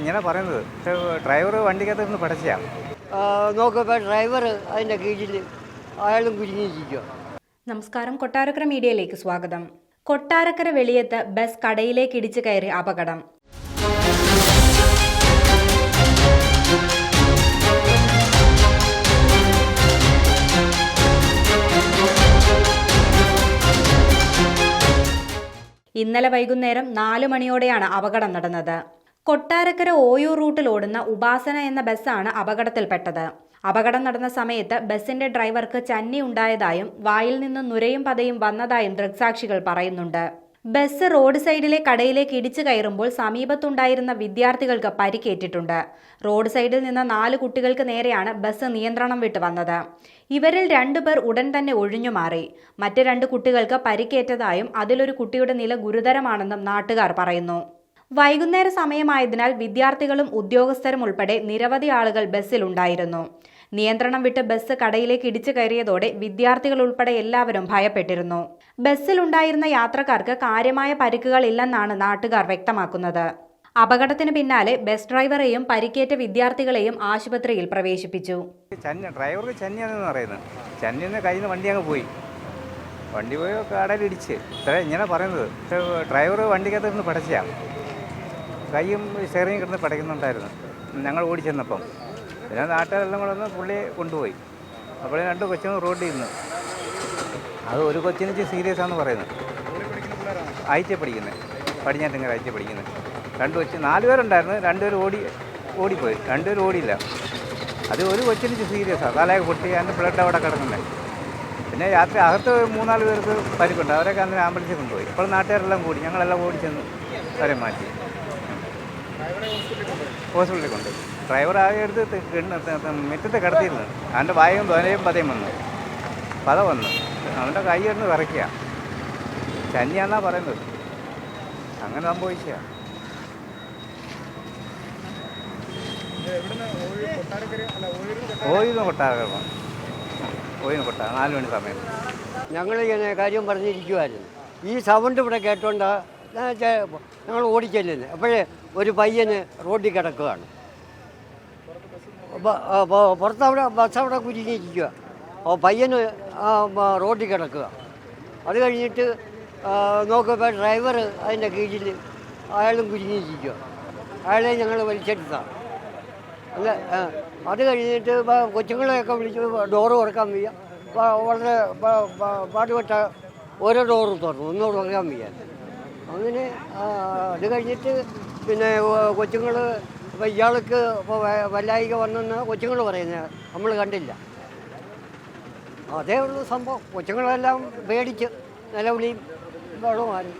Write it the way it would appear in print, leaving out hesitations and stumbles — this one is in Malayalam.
ഇങ്ങനെ പറയുന്നത്. ഡ്രൈവർ വണ്ടിക്കകത്ത് നിന്ന് പടച്ചാ നോക്കുമ്പോൾ ഡ്രൈവർ അതിൻ്റെ കീഴിൽ അയാളും കുരുങ്ങിയിരിക്കുക. നമസ്കാരം, കൊട്ടാരക്കര മീഡിയയിലേക്ക് സ്വാഗതം. കൊട്ടാരക്കര വെളിയത്ത് ബസ് കടയിലേക്ക് ഇടിച്ചു കയറി അപകടം. ഇന്നലെ വൈകുന്നേരം 4 മണിയോടെയാണ് അപകടം നടന്നത്. കൊട്ടാരക്കര ഓയൂർ റൂട്ടിൽ ഓടുന്ന ഉപാസന എന്ന ബസ്സാണ് അപകടത്തിൽപ്പെട്ടത്. അപകടം നടന്ന സമയത്ത് ബസിന്റെ ഡ്രൈവർക്ക് ചന്നി ഉണ്ടായതായും വായിൽ നിന്ന് നുരയും പതയും വന്നതായും ദൃക്സാക്ഷികൾ പറയുന്നുണ്ട്. ബസ് റോഡ് സൈഡിലെ കടയിലേക്ക് ഇടിച്ചു കയറുമ്പോൾ സമീപത്തുണ്ടായിരുന്ന വിദ്യാർത്ഥികൾക്ക് പരിക്കേറ്റിട്ടുണ്ട്. റോഡ് സൈഡിൽ നിന്ന് 4 കുട്ടികൾക്ക് നേരെയാണ് ബസ് നിയന്ത്രണം വിട്ട് വന്നത്. ഇവരിൽ 2 പേർ ഉടൻ തന്നെ ഒഴിഞ്ഞു മാറി. മറ്റ് 2 കുട്ടികൾക്ക് പരിക്കേറ്റതായും അതിലൊരു കുട്ടിയുടെ നില ഗുരുതരമാണെന്നും നാട്ടുകാർ പറയുന്നു. വൈകുന്നേര സമയമായതിനാൽ വിദ്യാർത്ഥികളും ഉദ്യോഗസ്ഥരും ഉൾപ്പെടെ നിരവധി ആളുകൾ ബസ്സിലുണ്ടായിരുന്നു. നിയന്ത്രണം വിട്ട് ബസ് കടയിലേക്ക് ഇടിച്ചു കയറിയതോടെ വിദ്യാർത്ഥികൾ ഉൾപ്പെടെ എല്ലാവരും ഭയപ്പെട്ടിരുന്നു. ബസ്സിലുണ്ടായിരുന്ന യാത്രക്കാർക്ക് കാര്യമായ പരിക്കുകൾ ഇല്ലെന്നാണ് നാട്ടുകാർ വ്യക്തമാക്കുന്നത്. അപകടത്തിന് പിന്നാലെ ബസ് ഡ്രൈവറെയും പരിക്കേറ്റ വിദ്യാർത്ഥികളെയും ആശുപത്രിയിൽ പ്രവേശിപ്പിച്ചു. ഡ്രൈവർക്ക് ചന്നിയാണെന്ന് പറയുന്നത്. ചന്നിന്ന് കയ്യിൽ നിന്ന് വണ്ടി അങ്ങ് പോയി. വണ്ടി പോയി കടയിലിടിച്ച്. ഇങ്ങനെ പറയുന്നത്. ഡ്രൈവർ വണ്ടിക്കകത്ത് നിന്ന് പടച്ചാ കൈയും സ്റ്റെയറിംഗ് കിടന്ന് പടയ്ക്കുന്നുണ്ടായിരുന്നു. ഞങ്ങൾ ഓടിച്ചെന്നപ്പം പിന്നെ നാട്ടുകാരെല്ലാം കൂടെ ഒന്ന് പുള്ളിയെ കൊണ്ടുപോയി. അപ്പോൾ 2 കൊച്ചുങ്ങൾ റോഡിൽ ഇരുന്നു. അത് ഒരു കൊച്ചിന് സീരിയസ് ആണെന്ന് പറയുന്നത്. ഐറ്റി പഠിക്കുന്നത്, പടിഞ്ഞാറ്റിങ്ങര ഐറ്റി പഠിക്കുന്നത്. 2 കൊച്ച് 4 പേരുണ്ടായിരുന്നു. 2 പേർ ഓടിപ്പോയി. 2 പേർ ഓടിയില്ല. അത് ഒരു കൊച്ചിന് സീരിയസാണ്. തലയൊക്കെ പൊട്ടി അതിൻ്റെ ബ്ലഡ് അവിടെ കിടക്കുന്നത്. പിന്നെ രാത്രി അകത്ത് 3-4 പേർക്ക് പരിക്കുണ്ട്. അവരൊക്കെ അന്ന് ആംബുലൻസിൽ കൊണ്ടുപോയി. ഇപ്പോൾ നാട്ടുകാരെല്ലാം കൂടി ഞങ്ങളെല്ലാം ഓടിച്ചെന്ന് അവരെ മാറ്റി ഹോസ്പിറ്റലിൽ കൊണ്ട്. ഡ്രൈവർ ആകെ എടുത്ത് മുറ്റത്ത് കിടത്തിയിരുന്നു. അവൻ്റെ വായും ധ്വനയും പതയും വന്നു. പത വന്നു. അവൻ്റെ കൈ എടുത്ത് വിറയ്ക്കുക. ചന്നിയാന്നാ പറയുന്നത്. അങ്ങനെ സംഭവിച്ച ഓയിന്ന് കൊട്ടാരക്കര 4 മണി സമയം ഞങ്ങൾ ഇങ്ങനെ കാര്യം പറഞ്ഞിരിക്കുമായിരുന്നു. ഈ സൗണ്ട് ഇവിടെ കേട്ടോണ്ട് ഞങ്ങൾ ഓടിച്ചെല്ലുന്നത്. അപ്പോഴേ ഒരു പയ്യന് റോഡിൽ കിടക്കുകയാണ്. പുറത്തവിടെ ബസ് അവിടെ കുരുങ്ങിയിരിക്കുക. പയ്യന് റോഡിൽ കിടക്കുക. അത് കഴിഞ്ഞിട്ട് നോക്കുമ്പോൾ ഡ്രൈവർ അതിൻ്റെ കീഴിൽ അയാളും കുരുങ്ങിയിരിക്കുക. അയാളെ ഞങ്ങൾ വലിച്ചെടുത്താണ്. അല്ല, അത് കഴിഞ്ഞിട്ട് കൊച്ചുങ്ങളെയൊക്കെ വിളിച്ച് ഡോറ് തുറക്കാൻ വയ്യ. വളരെ പാടുപെട്ട ഓരോ ഡോറ് തുറന്നു, ഒന്നും തുറക്കാൻ വയ്യ. അങ്ങനെ അത് കഴിഞ്ഞിട്ട് പിന്നെ കൊച്ചുങ്ങൾ ഇപ്പോൾ ഇയാൾക്ക് ഇപ്പോൾ വല്ലായിക വന്നെന്ന് കൊച്ചുങ്ങൾ പറയുന്നത് നമ്മൾ കണ്ടില്ല. അതേ ഉള്ളൂ സംഭവം. കൊച്ചുങ്ങളെല്ലാം പേടിച്ച് നിലവിളിയും ബഹളവുമായിരുന്നു.